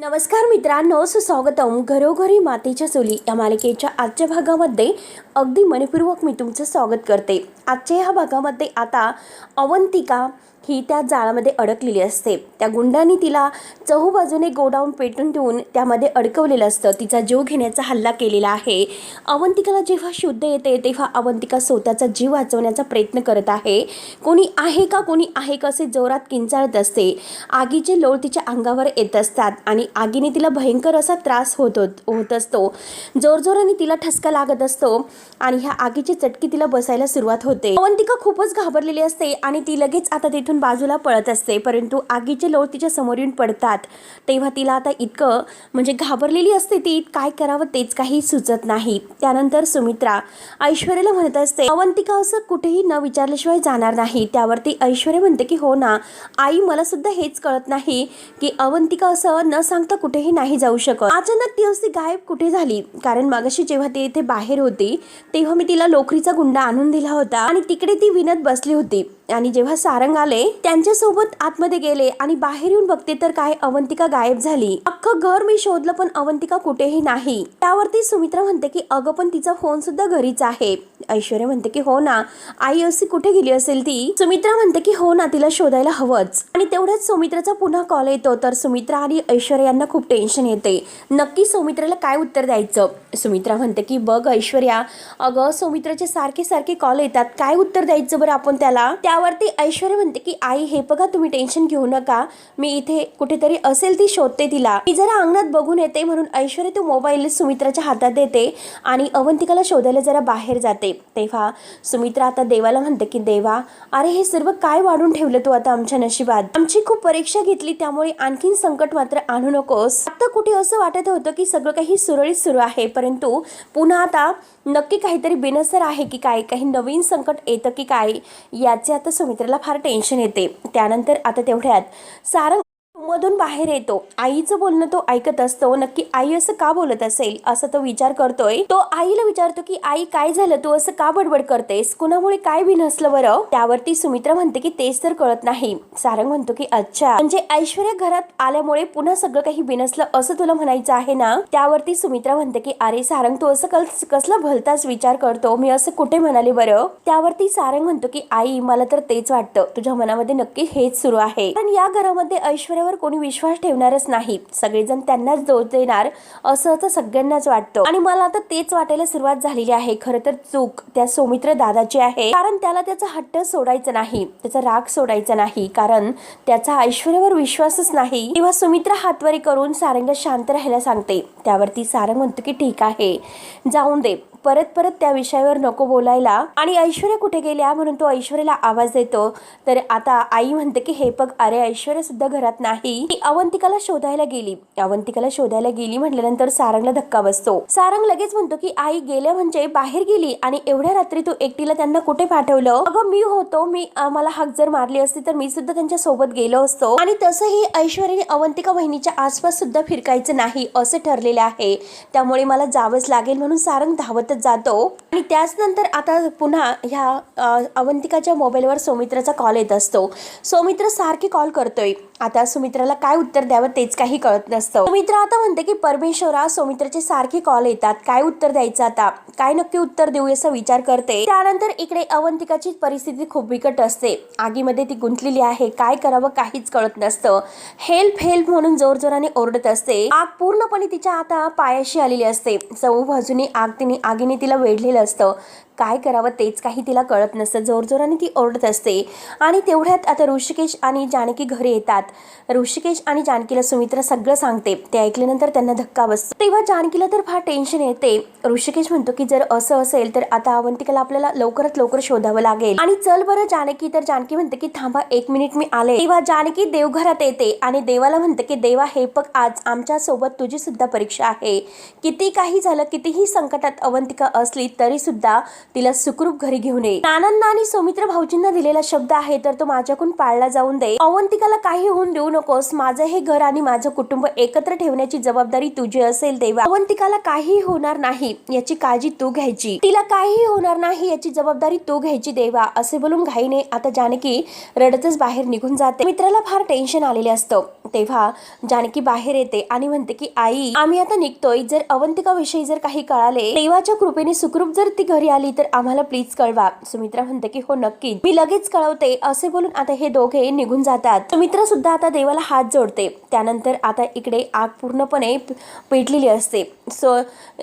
नमस्कार मित्रांनो, सुस्वागतम घरोघरी मातीच्या चुली या मालिकेच्या आजच्या भागामध्ये अगदी मनपूर्वक मी तुमचं स्वागत करते। आजच्या ह्या भागामध्ये आता अवंतिका ही त्या जाळामध्ये अडकलेली असते। त्या गुंडांनी तिला चहूबाजूने गोडाऊन पेटून देऊन त्यामध्ये अडकवलेलं असतं। तिचा जीव घेण्याचा हल्ला केलेला आहे। अवंतिकाला जेव्हा शुद्ध येते तेव्हा अवंतिका स्वतःचा जीव वाचवण्याचा प्रयत्न करत आहे। कोणी आहे का असे जोरात किंचाळत असते। आगीचे लोळ तिच्या अंगावर येत असतात आणि आगीने तिला भयंकर असा त्रास होत असतो। जोरजोराने तिला ठसका लागत असतो आणि ह्या आगीची चटकी तिला बसायला सुरुवात होते। अवंतिका खूपच घाबरलेली असते आणि ती लगेच आता तिथून बाजूला पळत असते, परंतु आगीचे लोळ तिच्या समोर येऊन पडतात। तेव्हा तिला आता इतकं घाबरलेली असते ती, काय करावं तेच काही सुचत नाही। त्यानंतर सुमित्रा ऐश्वर्याला म्हणत असते, अवंतिका असं कुठेही न विचारल्याशिवाय जाणार नाही। त्यावरती ऐश्वर्या म्हणते की हो ना आई, मला सुद्धा हेच कळत नाही की अवंतिका असं न सांगता कुठेही नाही जाऊ शकत। अचानक ती अशी गायब कुठे झाली, कारण मागाशी जेव्हा ती इथे बाहेर होती तेव्हा मी तिला लोकरीचा गुंडा आणून दिला होता आणि तिकडे ती विनत बसली होती आणि जेव्हा सारंग आले त्यांच्या सोबत आतमध्ये गेले आणि बाहेर येऊन बघते तर काय अवंतिका गायब झाली। अख्खं घर मी शोधलं पण अवंतिका कुठेही नाही। त्यावरती सुमित्रा म्हणते की अगं पण तिचा फोन सुद्धा घरीच आहे। ऐश्वर्या म्हणते की हो ना आई, अशी कुठे गेली असेल ती। सुमित्रा म्हणते की हो ना, तिला शोधायला हवंच। आणि तेवढ्याच सुमित्राचा पुन्हा कॉल येतो तर सुमित्रा आणि ऐश्वर्या यांना खूप टेन्शन येते। नक्की सुमित्राला काय उत्तर द्यायचं। सुमित्रा म्हणते की बघ ऐश्वर्या, अगं सुमित्राचे सारखे सारखे कॉल येतात, काय उत्तर द्यायचं बरं आपण त्याला। त्यावरती ऐश्वर्या म्हणते की आई हे बघा, तुम्ही टेन्शन घेऊ नका, मी इथे कुठेतरी असेल ती शोधते तिला, मी जरा अंगणात बघून येते। म्हणून ऐश्वर्या तो मोबाईल सुमित्राच्या हातात देते आणि अवंतिकाला शोधायला जरा बाहेर जाते। तेव्हा सुमित्रा आता देवाला म्हणते की देवा, अरे हे सर्व काय वाढून ठेवलं तू आता आमच्या नशिबात। आमची खूप परीक्षा घेतली, त्यामुळे आणखीन संकट मात्र आणू नकोस। आता कुठे असं वाटत होतं की सगळं काही सुरळीत सुरू आहे, परंतु पुन्हा आता नक्की काहीतरी बिनसर आहे की काय, काही नवीन संकट येतं की काय, याचे आता सुमित्राला फार टेन्शन येते। त्यानंतर आता तेवढ्यात सारंग मधून बाहेर येतो। आईचं बोलणं तो ऐकत असतो। नक्की आई असं का बोलत असेल असं तो विचार करतोय। तो आईला विचारतो की आई काय झालं, तू असं का बडबड करतेस, कुणामुळे काय बिनसलं बरं। त्यावरती सुमित्रा म्हणते की तेच तर कळत नाही। सारंग म्हणतो की अच्छा, म्हणजे ऐश्वर्या घरात आल्यामुळे पुन्हा सगळं काही बिनसलं असं तुला म्हणायचं आहे ना। त्यावरती सुमित्रा म्हणते की अरे सारंग, तू असं कसला भलताच विचार करतो, मी असं कुठे म्हणाले बरं। त्यावरती सारंग म्हणतो की आई, मला तर तेच वाटतं, तुझ्या मनामध्ये नक्की हेच सुरू आहे। पण या घरामध्ये ऐश्वर्यावर कोणी विश्वास ठेवणारच नाही, सगळेजण त्यांनाच दोष देणार असं तर सगळ्यांनाच वाटतं आणि मला आता तेच वाटायला सुरुवात झालेली आहे। खरं तर चूक त्या सौमित्र दादाची आहे, कारण त्याला त्याचा हट्ट सोडायचा नाही, त्याचा राग सोडायचा नाही, कारण त्याचा ऐश्वर्यावर विश्वासच नाही। तेव्हा सुमित्रा हातवारी करून सारंगला शांत राहायला सांगते। त्यावरती सारंग म्हणतो की ठीक आहे, जाऊन दे, परत त्या विषयावर नको बोलायला। आणि ऐश्वर्या कुठे गेल्या म्हणून तो ऐश्वर्याला आवाज देतो। तर आता आई म्हणते की हे बघ, अरे ऐश्वर्या सुद्धा घरात नाही, ती अवंतिकाला शोधायला गेली म्हटल्यानंतर सारंगला धक्का बसतो। सारंग लगेच म्हणतो की आई, गेल्या म्हणजे बाहेर गेली आणि एवढ्या रात्री तू एकटीला त्यांना कुठे पाठवलं। अगं मी होतो, मला हाक जर मारली असती तर मी सुद्धा त्यांच्या सोबत गेलो असतो आणि तसंही ऐश्वर्याने अवंतिका बहिणीच्या आसपास सुद्धा फिरकायचं नाही असं ठरलेलं आहे, त्यामुळे मला जावंच लागेल। म्हणून सारंग धावत जातो आणि त्याच नंतर आता पुन्हा ह्या अवंतिकाच्या मोबाईलवर सौमित्राचा कॉल येत असतो। सौमित्र सारखे कॉल करतोय। आता सुमित्राला काय उत्तर द्यावं तेच काही कळत नसतं। सुमित्रा आता म्हणते की परमेश्वरा, सौमित्राचे सारखे कॉल येतात, काय उत्तर द्यायचं आता, काय नक्की उत्तर देऊ असा विचार करते। त्यानंतर इकडे अवंतिकाची परिस्थिती खूप बिकट असते, आगीमध्ये ती गुंतलेली आहे, काय करावं काहीच कळत नसतं। हेल्प हेल्प म्हणून जोरजोराने ओरडत असते। आग पूर्णपणे तिच्या आता पायाशी आलेली असते, चहूबाजूने आगीने तिला वेढलेलं असतं, काय करावं तेच काही तिला कळत नसतं। जोरजोराने ती ओरडत असते आणि तेवढ्यात आता ऋषिकेश आणि जानकी घरी येतात। ऋषिकेश आणि जानकीला सुमित्रा सगळं सांगते। ते ऐकल्यानंतर त्यांना धक्का बसतो। तेव्हा जानकीला तर फार टेन्शन येते। ऋषिकेश म्हणतो की जर असं असेल तर आता अवंतिकाला आपल्याला लवकरात लवकर शोधावं लागेल आणि चल बरं जानकी। तर जानकी म्हणते की थांबा 1 मिनिट, मी आले। तेव्हा जानकी देवघरात येते आणि देवाला म्हणते की देवा, हे बघ, आज आमच्या सोबत तुझी सुद्धा परीक्षा आहे। किती काही झालं, कितीही संकटात अवंतिका असली तरी सुद्धा तिला सुखरूप घरी घेऊन ये। नानांना आणि सौमित्र भाऊजींना दिलेला शब्द आहे तर तो माझ्याकडून पाळला जाऊन दे। अवंतिकाला काही होऊन देऊ नकोस, माझं हे घर आणि माझं कुटुंब एकत्र ठेवण्याची जबाबदारी तुझी असेल देवा। अवंतिकाला काही होणार नाही याची काळजी तू घ्यायची, तिला काही होणार नाही याची जबाबदारी तू घ्यायची देवा, असे बोलून घाईने आता जानकी रडतच बाहेर निघून जाते। मित्राला फार टेन्शन आलेले असतं, तेव्हा जानकी बाहेर येते आणि म्हणते की आई, आम्ही आता निघतोय. जर अवंतिका विषयी जर काही कळाले, देवाच्या कृपेने सुखरूप जर ती घरी आली तर आम्हाला प्लीज कळवा. सुमित्रा म्हणते की हो नक्की, मी लगेच कळवते. असे बोलून आता हे दोघे निघून जातात. सुमित्रा सुद्धा आता देवाला हात जोडते. त्यानंतर आता इकडे आग पूर्णपणे पेटलेली असते. सो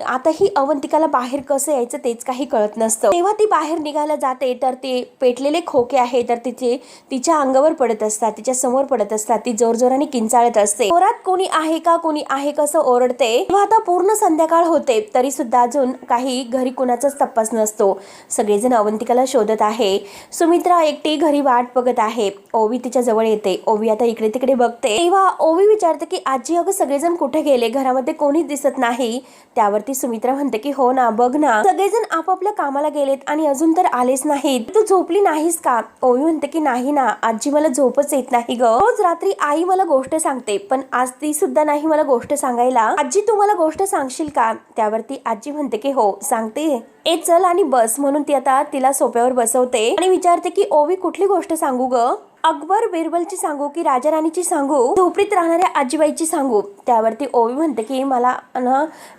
आता ही अवंतिकाला बाहेर कसं यायचं तेच काही कळत नसतं. तेव्हा ती बाहेर निघायला जाते तर ते पेटलेले खोके आहे तर तिच्या अंगावर पडत असतात, तिच्या समोर पडत असतात. ती जोरजोराने किंचाळत असते. जोरात कोणी आहे का, कोणी आहे कसं ओरडते. तेव्हा आता पूर्ण संध्याकाळ होते तरी सुद्धा अजून काही घरी कुणाचाच तपास नसतो. सगळेजण अवंतिकाला शोधत आहे. सुमित्रा एकटी घरी वाट बघत आहे. ओवी तिच्या जवळ येते. ओवी आता इकडे तिकडे बघते. तेव्हा ओवी विचारते की आजी, अगं सगळेजण कुठे गेले, घरामध्ये कोणीच दिसत नाही. त्यावरती सुमित्रा म्हणते की हो ना, बघ ना, सगळेजण आपापल्या कामाला गेलेत आणि अजून तर आलेच नाहीत. तू झोपली नाहीस का? ओवी म्हणते की नाही ना आजी, मला झोपच येत नाही ग. रोज रात्री आई मला गोष्ट सांगते पण आज ती सुद्धा नाही मला गोष्ट सांगायला. आजी तू मला गोष्ट सांगशील का? त्यावरती आजी म्हणते की हो सांगते. ए चल आणि बस, म्हणून ती आता तिला सोप्यावर बसवते आणि विचारते की ओवी कुठली गोष्ट सांगू ग? अकबर बिरबलची सांगू की राजा राणीची सांगू, झोपडीत राहणाऱ्या आजीबाईची सांगू? त्यावरती ओवी म्हणते की मला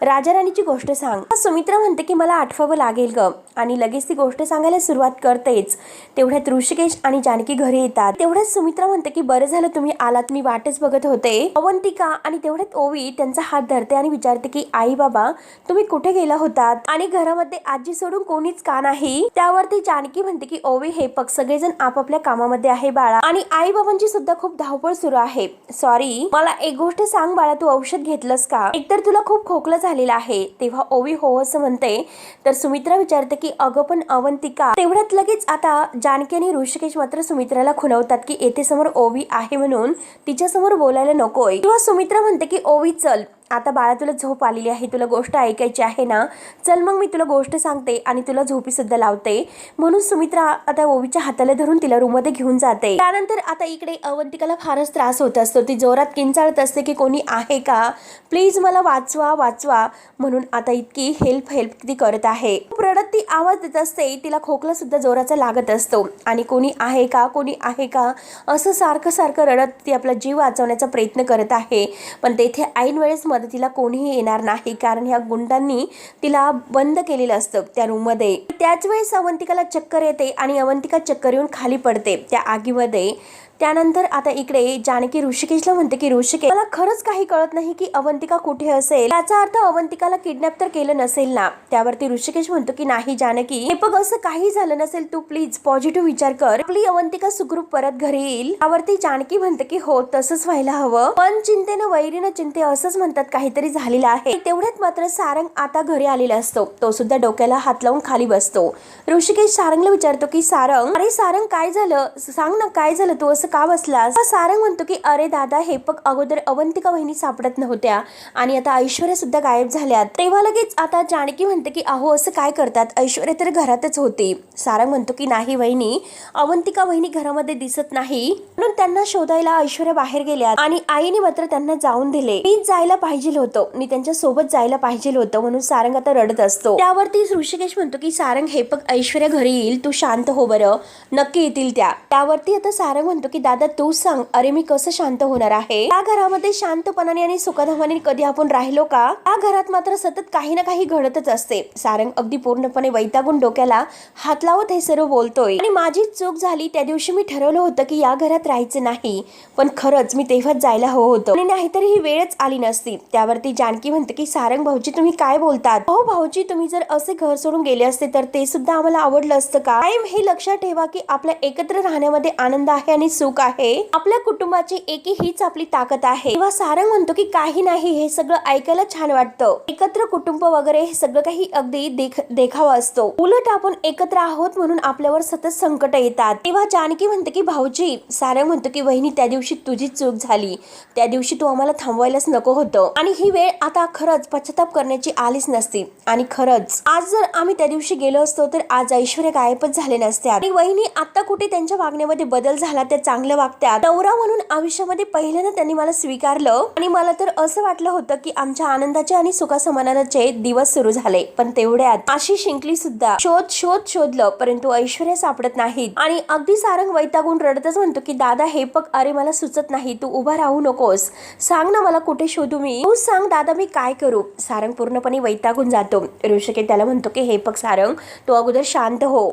राजा राणीची गोष्ट सांग. सुमित्रा म्हणते की मला आठवावं लागेल ग, आणि लगेच ती गोष्ट सांगायला सुरुवात करतेच. तेवढ्यात ऋषिकेश आणि जानकी घरी येतात. तेवढ्यात सुमित्रा म्हणते की बरं झालं तुम्ही आलात, मी वाटच बघत होते. अवंतिका आणि तेवढ्यात ओवी त्यांचा हात धरते आणि विचारते की आई बाबा तुम्ही कुठे गेला होतात आणि घरामध्ये आजी सोडून कोणीच का नाही? त्यावरती जानकी म्हणते की ओवी हे पग सगळेजण आपापल्या कामामध्ये आहे बाळा, आणि आई बाबांची सुद्धा खूप धावपळ सुरू आहे. सॉरी, मला एक गोष्ट सांग बाळा, तू औषध घेतलंस का? एकतर तुला खूप खोकला झालेला आहे. तेव्हा ओवी हो असं म्हणते. तर सुमित्रा विचारते की अगं पण अवंतिका. तेवढ्यात लगेच आता जानकी आणि ऋषिकेश मात्र सुमित्राला खुणवतात की येथे समोर ओवी आहे म्हणून तिच्या समोर बोलायला नकोय. तेव्हा सुमित्रा म्हणते की ओवी चल, आता बाळा तुला झोप आलेली आहे, तुला गोष्ट ऐकायची आहे ना, चल मग मी तुला गोष्ट सांगते आणि तुला झोपी सुद्धा लावते. म्हणून सुमित्रा आता ओवीच्या हाताला धरून तिला रूम मध्ये घेऊन जाते. त्यानंतर आता इकडे अवंतिकाला फारच त्रास होत असतो. ती जोरात किंचाळत असते की कोणी आहे का, प्लीज मला वाचवा वाचवा, म्हणून आता इतकी हेल्प ती करत आहे. रडत ती आवाज देत असते. तिला खोकला सुद्धा जोराचा लागत असतो आणि कोणी आहे का, कोणी आहे का असं सारखं सारखं रडत ती आपला जीव वाचवण्याचा प्रयत्न करत आहे. पण तेथे ऐन वेळेस मदतीला कोणीही येणार नाही, कारण ह्या गुंडांनी तिला बंद केलेलं असतं त्या रूम मध्ये. त्याच वेळेस अवंतिकाला चक्कर येते आणि अवंतिका चक्कर येऊन खाली पडते त्या आगीमध्ये. त्यानंतर आता इकडे जानकी ऋषिकेशला म्हणते की ऋषिकेश, मला खरंच काही कळत नाही की अवंतिका कुठे असेल. याचा अर्थ अवंतिकाला किडनॅप तर केलं नसेल ना? त्यावरती ऋषिकेश म्हणतो की नाही जानकी, हे बघ असं काही झालं नसेल, तू प्लीज पॉझिटिव्ह विचार कर, आपली अवंतिका सुखरूप परत घरी येईल. त्यावरती जानकी म्हणते की हो तसंच व्हायला हवं, पण चिंतेनं वैरीनं चिंते असंच म्हणतात, काहीतरी झालेलं आहे. तेवढ्यात मात्र सारंग आता घरी आलेला असतो. तो सुद्धा डोक्याला हात लावून खाली बसतो. ऋषिकेश सारंगला विचारतो की सारंग, अरे सारंग काय झालं, सांग ना काय झालं, तू असं का बसलास? सारंग म्हणतो की अरे दादा हे पग अगोदर अवंतिका वहिनी सापडत नव्हत्या आणि आता ऐश्वर्या सुद्धा गायब झाल्यात. तेव्हा लगेच आता जानकी म्हणते की अहो असं काय करतात, ऐश्वर्या तर घरातच होती. सारंग म्हणतो की नाही वहिनी, अवंतिका वहिनी घरामध्ये दिसत नाही, म्हणून त्यांना शोधायला ऐश्वर्या बाहेर गेल्या आणि आईने मात्र त्यांना जाऊन दिले. मी जायला पाहिजे होतं, मी त्यांच्या सोबत जायला पाहिजे होतं, म्हणून सारंग आता रडत असतो. त्यावरती ऋषिकेश म्हणतो की सारंग हे पग ऐश्वर्या घरी येईल, तू शांत हो बरं, नक्की येतील त्या. त्यावरती आता सारंग म्हणतो की दादा तू सांग, अरे मी कसं शांत होणार आहे? त्या घरामध्ये शांतपणाने आणि सुखधामाने कधी आपण राहिलो का? त्या घरात मात्र सतत काही ना काही घडतच असते. सारंग अगदी पूर्णपणे वैतागून डोक्याला हात लावत हे सर्व बोलतोय. आणि माझी चूक झाली, त्या दिवशी मी ठरवलं होतं की या घरात राहायचं नाही, पण खरंच मी तेव्हाच जायला हवं होतं आणि नाहीतरी ही वेळच आली नसती. त्यावरती जानकी म्हणते की सारंग भाऊजी तुम्ही काय बोलतात? हो भाऊजी, तुम्ही जर असे घर सोडून गेले असते तर ते सुद्धा आम्हाला आवडलं असतं का? कायम हे लक्षात ठेवा की आपल्या एकत्र राहण्यामध्ये आनंद आहे आणि सुख आहे. आपल्या कुटुंबाची एकी हीच आपली ताकद आहे. तेव्हा सारंग म्हणतो की काही नाही, हे सगळं ऐकायला छान वाटतं, एकत्र कुटुंब वगैरे हे सगळं काही अगदी देखावा असतो, उलट आपण एकत्र आहोत म्हणून आपल्यावर सतत संकट येतात. तेव्हा जानकी म्हणते की भाऊजी. सारंग म्हणतो की वहिनी त्या दिवशी तुझी चूक झाली, त्या दिवशी तू आम्हाला थांबवायलाच नको होतं आणि ही वेळ आता खरंच पश्चाताप करण्याची आलीच नसती. आणि खरंच आज जर आम्ही त्या दिवशी गेलो असतो तर आज ऐश्वर्या गायबच झाले नसते आणि वहिनी आता कुठे त्यांच्या वागण्यामध्ये बदल झाला त्या चांगलं वागतात, नवरा म्हणून आयुष्यामध्ये पहिल्यांदा त्यांनी मला स्वीकारलं आणि मला तर असं वाटलं होतं की आमच्या आनंदाचे आणि सुखासमाधानाचे दिवस सुरू झाले. पण तेवढ्यात आशी शिंकली सुद्धा शोधलं, परंतु ऐश्वर्या सापडत नाहीत. आणि अगदी सारंग वैतागून रडतच म्हणतो की दादा हे बघ, अरे मला सुचत नाही, तू उभा राहू नकोस, सांग ना मला कुठे शोधू मी, तू सांग दादा मी काय करू. सारंग पूर्णपणे वैतागून जातो. ऋषिकेश त्याला म्हणतो की हे बघ सारंग, तू अगोदर शांत हो,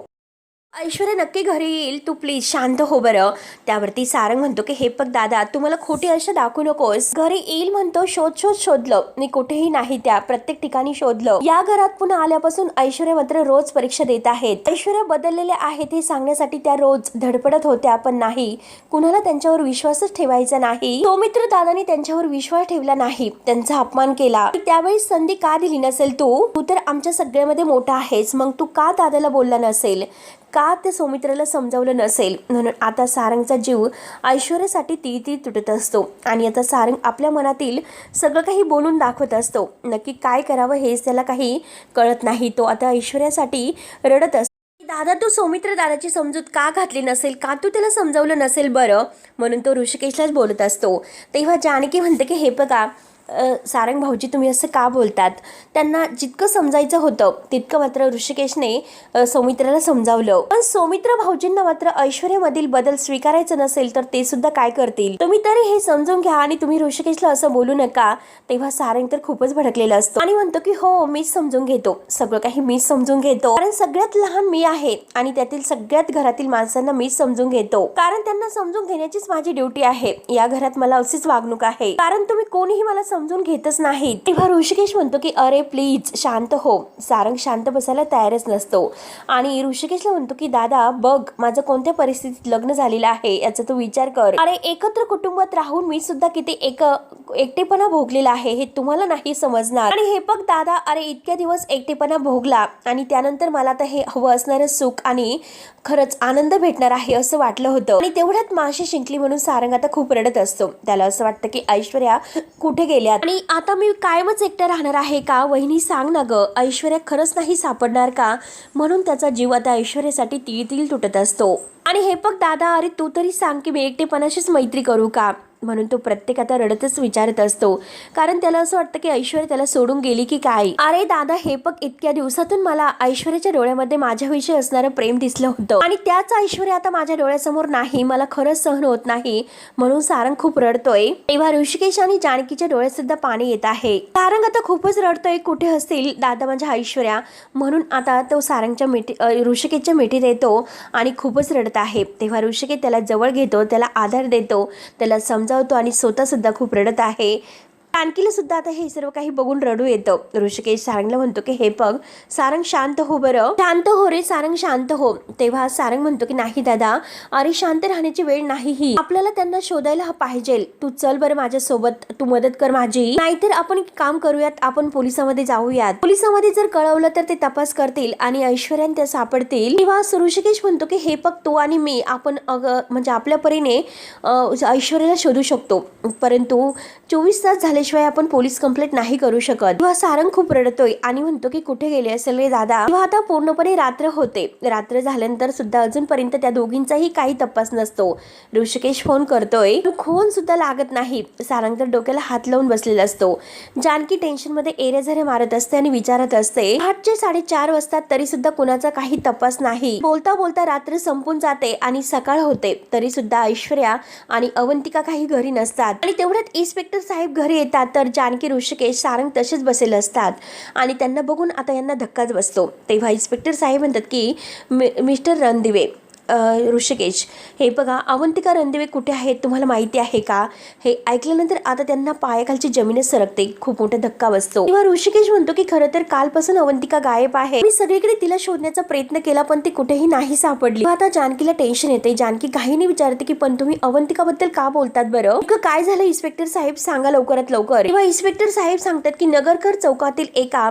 ऐश्वर्या नक्की घरी येईल, तू प्लीज शांत हो बरं. त्यावरती सारंग म्हणतो की हे बघ दादा, तू मला खोटी आशा दाखवू नकोस, घरी येईल म्हणतो, शोधलं मी कुठेही नाही, त्या प्रत्येक ठिकाणी शोधलं. या घरात पुन्हा आल्यापासून ऐश्वर्या मात्र रोज परीक्षा देत आहेत. ऐश्वर्या बदललेल्या आहेत हे सांगण्यासाठी त्या रोज धडपडत होत्या, पण नाही, कुणाला त्यांच्यावर विश्वासच ठेवायचा नाही. सौमित्र दादाने त्यांच्यावर विश्वास ठेवला नाही, त्यांचा अपमान केला. त्यावेळी संधी का दिली नसेल तू तर आमच्या सगळ्यामध्ये मोठा आहेस, मग तू का दादाला बोलला नसेल, का ते सौमित्राला समजावलं नसेल. म्हणून आता सारंगचा जीव ऐश्वर्यासाठी ती तुटत असतो आणि आता सारंग आपल्या मनातील सगळं काही बोलून दाखवत असतो. नक्की काय करावं हेच त्याला काही कळत नाही. तो आता ऐश्वर्यासाठी रडत असतो. दादा, तू सौमित्र दादाची समजूत का घातली नसेल, का तू त्याला समजावलं नसेल बरं, म्हणून तो ऋषिकेशलाच बोलत असतो. तेव्हा जानकी म्हणते की हे बघा सारंग भाऊजी, तुम्ही असं का बोलतात, त्यांना जितकं समजायचं होतं तितकं मात्र ऋषिकेशने सौमित्राला समजावलं. पण सौमित्र भाऊजींना मात्र ऐश्वर्यामधील बदल स्वीकारायचं नसेल तर ते सुद्धा काय करतील, तुम्ही तरी हे समजून घ्या आणि तुम्ही ऋषिकेशला असं बोलू नका. तेव्हा सारंग तर खूपच भडकलेला असतो आणि म्हणतो की हो, मीच समजून घेतो, सगळं काही मीच समजून घेतो, कारण सगळ्यात लहान मी आहे आणि त्यातील सगळ्यात घरातील माणसांना मीच समजून घेतो, कारण त्यांना समजून घेण्याचीच माझी ड्युटी आहे. या घरात मला अशीच वागणूक आहे, कारण तुम्ही कोणीही मला समजून घेतच नाही. तेव्हा ऋषिकेश म्हणतो की अरे प्लीज शांत हो. सारंग शांत बसायला तयारच नसतो आणि ऋषिकेशला म्हणतो की दादा बघ, माझं कोणत्या परिस्थितीत लग्न झालेलं आहे याचा तू विचार कर. अरे एकत्र कुटुंबात राहून मी सुद्धा किती एकटेपणा भोगलेला आहे हे तुम्हाला नाही समजणार. आणि हे बघ दादा, अरे इतक्या दिवस एकटेपणा भोगला आणि त्यानंतर मला आता हे हवं असणारं सुख आणि खरंच आनंद भेटणार आहे असं वाटलं होतं. आणि तेवढ्यात माशी शिंकली म्हणून सारंग आता खूप रडत असतो. त्याला असं वाटतं की ऐश्वर्या कुठे गेल्यात आणि आता मी कायमच एकटं राहणार आहे का. वहिनी सांग ना ग, ऐश्वर्या खरंच नाही सापडणार का. म्हणून त्याचा जीव आता ऐश्वर्यासाठी तिळ तुटत असतो. आणि हे बघ दादा, अरे तू तरी सांग की मी एकटेपणाशीच मैत्री करू का. म्हणून तो प्रत्येक आता रडतच विचारत असतो, कारण त्याला असं वाटतं की ऐश्वर्या त्याला सोडून गेली की काय. अरे दादा हे बघ, इतक्या दिवसातून मला ऐश्वर्याच्या डोळ्यामध्ये माझ्याविषयी असणारं प्रेम दिसलं होतं आणि त्याच ऐश्वर्या आता माझ्या डोळ्यासमोर नाही, मला खरंच सहन होत नाही. म्हणून सारंग खूप रडतोय. तेव्हा ऋषिकेश आणि जानकीच्या डोळ्यात सुद्धा पाणी येत आहे. सारंग आता खूपच रडतोय, कुठे असतील दादा माझ्या ऐश्वर्या. म्हणून आता तो सारंगच्या ऋषिकेशच्या मिठीत येतो आणि खूपच रडत आहे. तेव्हा ऋषिकेश त्याला जवळ घेतो, त्याला आधार देतो, त्याला समजावतो आणि स्वतः सुद्धा खूप रडत आहे. जानकीला सुद्धा आता हे सर्व काही बघून रडू येतं. ऋषिकेश सारंगला म्हणतो की हे बघ सारंग, शांत हो बरं, शांत हो रे सारंग, शांत हो. तेव्हा सारंग म्हणतो की नाही दादा, अरे शांत राहण्याची वेळ नाही ही, आपल्याला त्यांना शोधायला पाहिजे. तू चल बरं माझ्यासोबत, तू मदत कर माझी, नाहीतर आपण काम करूयात, आपण पोलिसांमध्ये जाऊयात. पोलिसांमध्ये जर कळवलं तर ते तपास करतील आणि ऐश्वर्या त्या सापडतील. तेव्हा ऋषिकेश म्हणतो की हे बघ, तू आणि मी आपण म्हणजे आपल्या परीने ऐश्वर्याला शोधू शकतो, परंतु 24 तास झाल्याशिवाय आपण पोलीस कंप्लेंट नाही करू शकत. तेव्हा सारंग खूप रडतोय आणि म्हणतो की कुठे गेले असेल रे दादा. तेव्हा आता पूर्णपणे रात्र होते. रात्र झाल्यानंतर सुद्धा अजूनपर्यंत त्या दोघींचाही काही तपास नसतो. ऋषिकेश फोन करतोय, फोन सुद्धा लागत नाही. सारंग तर डोक्याला हात लावून बसलेला असतो. जानकी टेन्शन मध्ये एरेझरे मारत असते आणि विचारत असते. 4:30 वाजता तरी सुद्धा कुणाचा काही तपास नाही. बोलता बोलता रात्र संपून जाते आणि सकाळ होते, तरी सुद्धा ऐश्वर्या आणि अवंतिका काही घरी नसतात. आणि तेवढ्यात इन्स्पेक्टर साहेब घरी येतात. तर जानकी, ऋषिकेश, सारंग तसेच बसलेले असतात आणि त्यांना बघून आता यांना धक्काच बसतो. तेव्हा इन्स्पेक्टर साहेब म्हणतात की मिस्टर रणदिवे, ऋषिकेश हे बघा, अवंतिका रणदिवे कुठे आहेत तुम्हाला माहिती आहे का. हे ऐकल्यानंतर आता त्यांना पायाखालची जमीनच सरकते, खूप मोठा धक्का बसतो. तेव्हा ऋषिकेश म्हणतो की खरं तर कालपासून अवंतिका गायब आहे, मी सगळीकडे तिला शोधण्याचा प्रयत्न केला पण ती कुठेही नाही सापडली. आता जानकीला टेन्शन येते. जानकी घाईने विचारते की पण तुम्ही अवंतिका बद्दल का बोलतात बरं, काय झालं इन्स्पेक्टर साहेब, सांगा लवकरात लवकर. तेव्हा इन्स्पेक्टर साहेब सांगतात की नगरकर चौकातील एका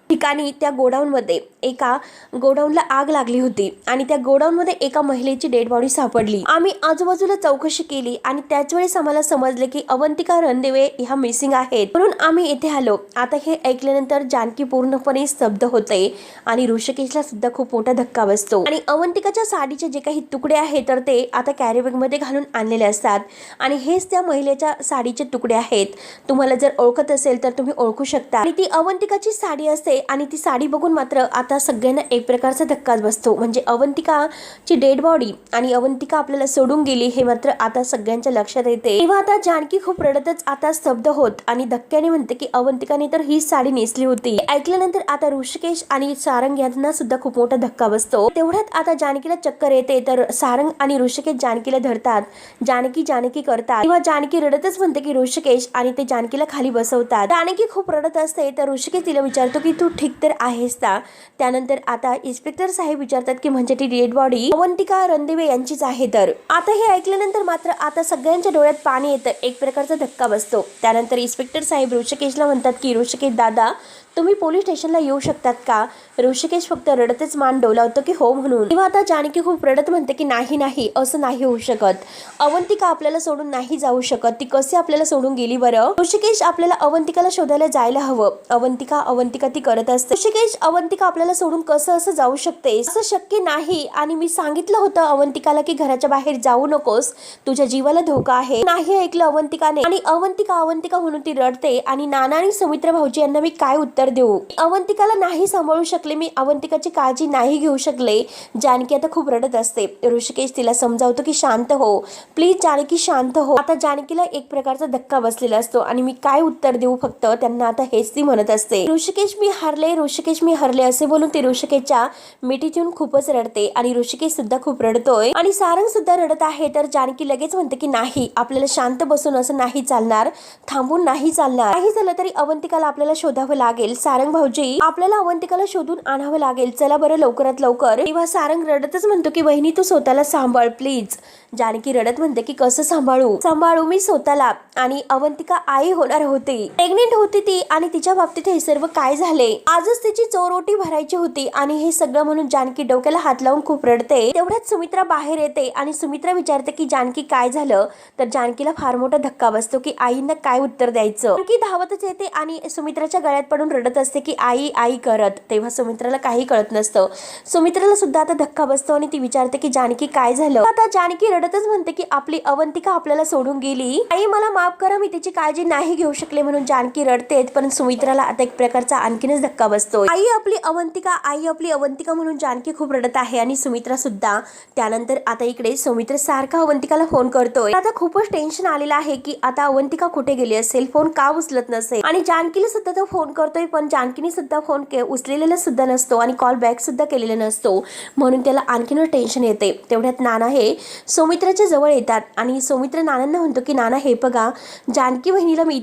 ठिकाणी त्या गोडाऊनमध्ये एका गोडाऊनला आग लागली होती आणि त्या गोडाऊनमध्ये एका महिलेची डेड बॉडी सापडली। आम्ही आजूबाजूला चौकशी केली आणि त्याच वेळेस आम्हाला समजले की अवंतिका रणदिवे ह्या मिसिंग आहेत, म्हणून आम्ही येथे आलो। आता हे ऐकल्यानंतर जानकी पूर्णपणे स्तब्ध होते आणि ऋषिकेशला सुद्धा खूप मोठा धक्का बसतो। आणि अवंतिकाच्या साडीचे जे काही तुकडे आहेत तर ते आता कॅरीबॅग मध्ये घालून आणलेले असतात आणि हेच त्या महिलेच्या साडीचे तुकडे आहेत। तुम्हाला जर ओळखत असेल तर तुम्ही ओळखू शकता। आणि ती अवंतिकाची साडी असते आणि ती साडी बघून मात्र आता सगळ्यांना एक प्रकारचा धक्काच बसतो, म्हणजे अवंतिकाची डेड बॉडी आणि अवंतिका आपल्याला सोडून गेली हे मात्र आता सगळ्यांच्या लक्षात येते। तेव्हा आता जानकी खूप रडतच आता स्तब्ध होत आणि धक्क्याने म्हणते की अवंतिकाने तर ही साडी नेसली होती। ऐकल्यानंतर आता ऋषिकेश आणि सारंग यांना सुद्धा खूप मोठा धक्का बसतो। तेवढ्यात आता जानकीला चक्कर येते तर सारंग आणि ऋषिकेश जानकीला धरतात, जानकी जानकी करतात। तेव्हा जानकी रडतच म्हणते की ऋषिकेश, आणि ते जानकीला खाली बसवतात। जानकी खूप रडत असते तर ऋषिकेश तिला विचारतो की तू ठीक तर आहेस का। त्यानंतर आता इन्स्पेक्टर साहेब विचारतात की म्हणजे ती डेड बॉडी अवंतिका रणदिवे यांचीच आहे तर। आता हे ऐकल्यानंतर मात्र आता सगळ्यांच्या डोळ्यात पाणी येतं, एक प्रकारचा धक्का बसतो। त्यानंतर इन्स्पेक्टर साहेब ऋषिकेशला म्हणतात की ऋषिकेश दादा तुम्ही पोलीस स्टेशनला येऊ शकतात का। ऋषिकेश फक्त रडतच मान डोलावतो की हो म्हणून। तेव्हा आता जानकी खूप रडत म्हणते की नाही नाही असं नाही होऊ शकत, अवंतिका आपल्याला सोडून नाही जाऊ शकत, ती कशी आपल्याला सोडून गेली बरं। ऋषिकेश आपल्याला अवंतिकाला शोधायला जायला हवं, अवंतिका अवंतिका ती करत असते। ऋषिकेश अवंतिका आपल्याला सोडून कसं असं जाऊ शकते, असं शक्य नाही। आणि मी सांगितलं होतं अवंतिकाला की घराच्या बाहेर जाऊ नकोस, तुझ्या जीवाला धोका आहे, नाही ऐकलं अवंतिकाने। आणि अवंतिका अवंतिका म्हणून ती रडते। आणि नाना आणि सुमित्रा भाऊजी यांना मी काय उत्तर देऊ, अवंतिकाला नाही सांभाळू शकले मी, अवंतिकाची काळजी नाही घेऊ शकले। जानकी आता खूप रडत असते। ऋषिकेश तिला समजावतो की शांत हो प्लीज जानकी शांत हो। आता जानकीला एक प्रकारचा धक्का बसलेला असतो आणि मी काय उत्तर देऊ फक्त त्यांना, आता हेच ती म्हणत असते। ऋषिकेश मी हरले, ऋषिकेश मी हरले असे बोलून ती ऋषिकेशच्या मिठीत येऊन खूपच रडते आणि ऋषिकेश सुद्धा खूप रडतोय आणि सारंग सुद्धा रडत आहे। तर जानकी लगेच म्हणते की नाही आपल्याला शांत बसून असं नाही चालणार, थांबून नाही चालणार, काही झालं तरी अवंतिकाला आपल्याला शोधावं लागेल। सारंग भाऊजी आपल्याला अवंतिकाला शोधून आणावं लागेल, चला बरं लवकरात लवकर। तेव्हा सारंग रडतच म्हणतो की बहिणी तू स्वतःला सांभाळ प्लीज। जानकी रडत म्हणते की कसं सांभाळू मी स्वतःला, आणि अवंतिका आई होणार होती, प्रेग्नेंट होती ती, आणि तिच्या बाबतीत हे सर्व काय झाले, आजच तिची चोरोटी भरायची होती आणि हे सगळं म्हणून जानकी डोक्याला हात लावून खूप रडते। तेवढ्यात सुमित्रा बाहेर येते आणि सुमित्रा विचारते की जानकी काय झालं, तर जानकीला फार मोठा धक्का बसतो की आईंना काय उत्तर द्यायचं। जानकी धावतच येते आणि सुमित्राच्या गळ्यात पडून रडत असते की आई आई करत। तेव्हा सुमित्राला काही कळत नसतं, सुमित्राला सुद्धा आता धक्का बसतो आणि ती विचारते की जानकी काय झालं। आता जानकी रडतच म्हणते की आपली अवंतिका आपल्याला सोडून गेली, आई मला माफ करा मी तिची काळजी नाही घेऊ शकले म्हणून जानकी रडते। पण सुमित्राला आता एक प्रकारचा आणखीनच धक्का बसतो, आई आपली अवंतिका म्हणून जानकी खूप रडत आहे आणि सुमित्रा सुद्धा। त्यानंतर आता इकडे सुमित्रा सारखा अवंतिकाला फोन करतोय, आता खूपच टेन्शन आलेलं आहे की आता अवंतिका कुठे गेली असेल, फोन का उचलत नसेल। आणि जानकीला सुद्धा तो फोन करतोय पण जानकीने सुद्धा फोन उचलेलेला सुद्धा नसतो आणि कॉल बॅक सुद्धा केलेला नसतो, म्हणून त्याला आणखीनच टेन्शन येते। तेवढ्यात नाना हे सुमित्राच्या जवळ येतात आणि सुमित्रा नानांना म्हणतो की नाना हे बघा जानकी बहिणीला मी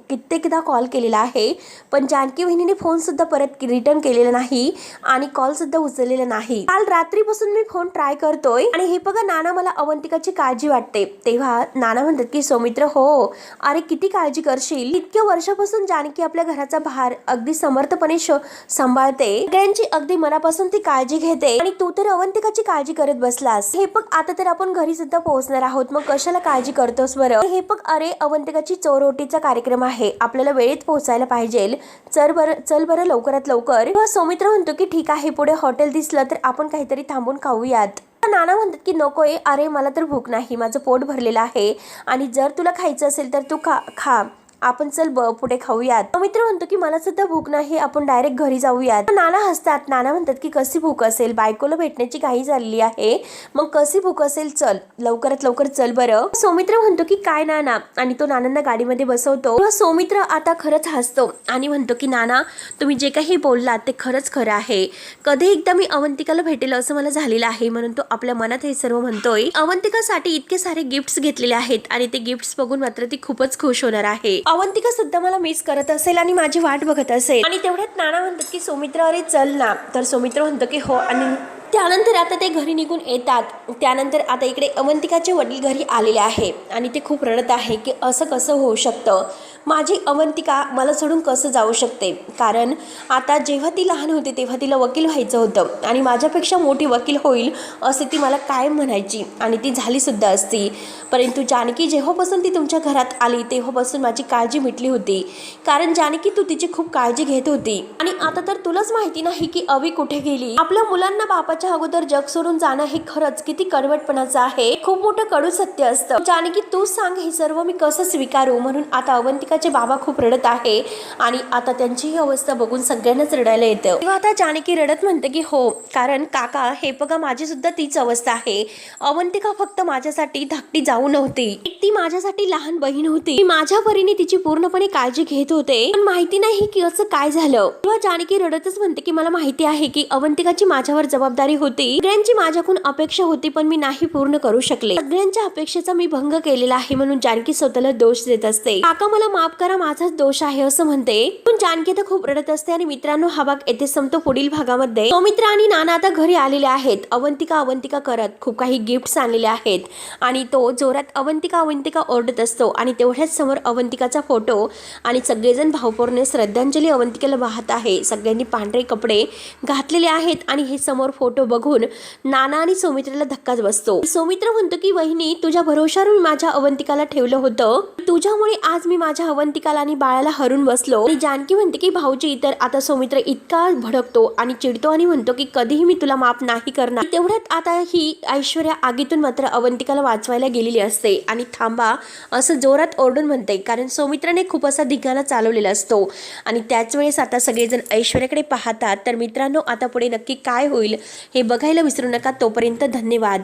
कित्येकदा कॉल केलेला आहे पण जानकी बहिणीने फोन सुद्धा परत रिटर्न केलेला नाही आणि कॉल सुद्धा उचललेला नाही, काल रात्रीपासून मी फोन ट्राय करतोय आणि हे बघा नाना मला अवंतिकाची काळजी वाटते। तेव्हा नाना म्हणतात की सौमित्र हो अरे किती काळजी करशील, इतक्या वर्षापासून जानकी आपल्या घराचा भार अगदी समर्थपणे सांभाळते, सगळ्यांची अगदी मनापासून ती काळजी घेते आणि तू तर अवंतिकाची काळजी करत बसलास। हे बघ आता तर आपण घरी सुद्धा पोहोचणार आहोत, मग कशाला काळजी करतोस बरं। हे बघ अरे अवंतिकाची चोरोटीचा कार्यक्रम आहे, आपल्याला वेळेत पोहोचायला पाहिजे, चल बरं लवकरात लवकर। तेव्हा सौमित्र म्हणतो की ठीक आहे, पुढे हॉटेल दिसलं तर आपण काहीतरी थांबून खाऊयात। नाना म्हणतात की नकोय, अरे मला तर भूक नाही, माझं पोट भरलेलं आहे आणि जर तुला खायचं असेल तर तू खा आपण चल पुढे खाऊयात। सौमित्र म्हणतो की मला सुद्धा भूक नाही, आपण डायरेक्ट घरी जाऊयात। नाना हसतात, नाना म्हणतात की कशी भूक असेल, बायकोला भेटण्याची घाई झालेली आहे, मग कशी भूक असेल, चल लवकरात लवकर चल बरं। सौमित्र म्हणतो की काय नाना, आणि तो नानांना गाडीमध्ये बसवतो। सौमित्र आता खरंच हसतो आणि म्हणतो की नाना तुम्ही जे काही बोललात ते खरंच खरं आहे, कधी एकदा मी अवंतिकाला भेटेल असं मला झालेलं आहे, म्हणून तो आपल्या मनात हे सर्व म्हणतोय। अवंतिकासाठी इतके सारे गिफ्ट्स घेतलेले आहेत आणि ते गिफ्ट्स बघून मात्र ती खूपच खुश होणार आहे, अवंतिका सुद्धा मला मिस करत असेल आणि माझी वाट बघत असेल। आणि तेवढ्यात नाना म्हणतात की सौमित्र अरे चल ना, तर सौमित्र म्हणतो की हो, आणि त्यानंतर आता ते घरी निघून येतात। त्यानंतर आता इकडे अवंतिकाचे वडील घरी आलेले आहे आणि ते खूप रडत आहे की असं कसं होऊ शकतं, माझी अवंतिका मला सोडून कसं जाऊ शकते, कारण आता जेव्हा ती लहान होती तेव्हा तिला वकील व्हायचं होतं आणि माझ्यापेक्षा मोठी वकील होईल असे ती मला कायम म्हणायची आणि ती झालीसुद्धा असती. परंतु जानकी जेव्हापासून ती तुमच्या घरात आली तेव्हापासून माझी काळजी मिटली होती, कारण जानकी तू तिची खूप काळजी घेत होती. आणि आता तर तुलाच माहिती नाही की अवी कुठे गेली. आपल्या मुलांना बापाच्या अगोदर जग सोडून जाणं हे खरंच किती कडवटपणाचं आहे, खूप मोठं कडू सत्य असतं. जानकी तू सांग हे सर्व मी कसं स्वीकारू. म्हणून आता अवंतिकाचे बाबा खूप रडत आहे आणि आता त्यांची ही अवस्था बघून सगळ्यांनाच रडायला येतं. तेव्हा आता जानकी रडत म्हणते की हो, कारण काका हे बघा माझी सुद्धा तीच अवस्था आहे. अवंतिका फक्त माझ्यासाठी धाकटी जाऊ नव्हती, ती माझ्यासाठी लहान बहीण होती. मी माझ्या परीने तिची पूर्णपणे काळजी घेत होते, पण माहिती नाही की असं काय झालं. तेव्हा जानकी रडतच म्हणते की मला माहिती आहे की अवंतिकाची माझ्यावर जबाबदारी होती, सगळ्यांची माझ्याकडून अपेक्षा होती, पण मी नाही पूर्ण करू शकले. सगळ्यांच्या अपेक्षेचा मी भंग केलेला आहे म्हणून जानकी स्वतःला दोष देत असते. काका मला माफ करा, माझाच दोष आहे असं म्हणते. पण जानकी तर खूप रडत असते. आणि मित्रांनो हा भाग येथे संपतो. पुढील भागामध्ये सौमित्र आणि नाना आता घरी आलेले आहेत. अवंतिका करत खूप काही गिफ्ट्स आणलेले आहेत आणि तो जोरात अवंतिका ओरडत असतो आणि तेवढ्याच समोर अवंतिकाचा फोटो आणि सगळेजण भावपूर्ण श्रद्धांजली अवंतिकेला वाहत आहे. सगळ्यांनी पांढरे कपडे घातलेले आहेत आणि हे समोर फोटो बघून नाना आणि सौमित्राला धक्काच बसतो. सौमित्र म्हणतो की वहिनी तुझ्या भरोशावर मी माझ्या अवंतिकाला ठेवलं होतं, तुझ्यामुळे आज मी माझ्या अवंतिकाला आणि बाळाला हरून बसलो. आणि जानकी म्हणते की भाऊजी, तर आता सौमित्र इतका भडकतो आणि चिडतो आणि म्हणतो की कधीही मी तुला माफ नाही करणार. तेवढ्यात आता ही ऐश्वर्या आगीतून मात्र अवंतिकाला वाचवायला गेलेली असते आणि थांबा असं जोरात ओरडून म्हणते, कारण सौमित्राने खूप असा धिंगाणा चालवलेला असतो. आणि त्याच वेळेस आता सगळेजण ऐश्वर्याकडे पाहतात. तर मित्रांनो आता पुढे नक्की काय होईल हे बघायला विसरू नका. तोपर्यंत धन्यवाद.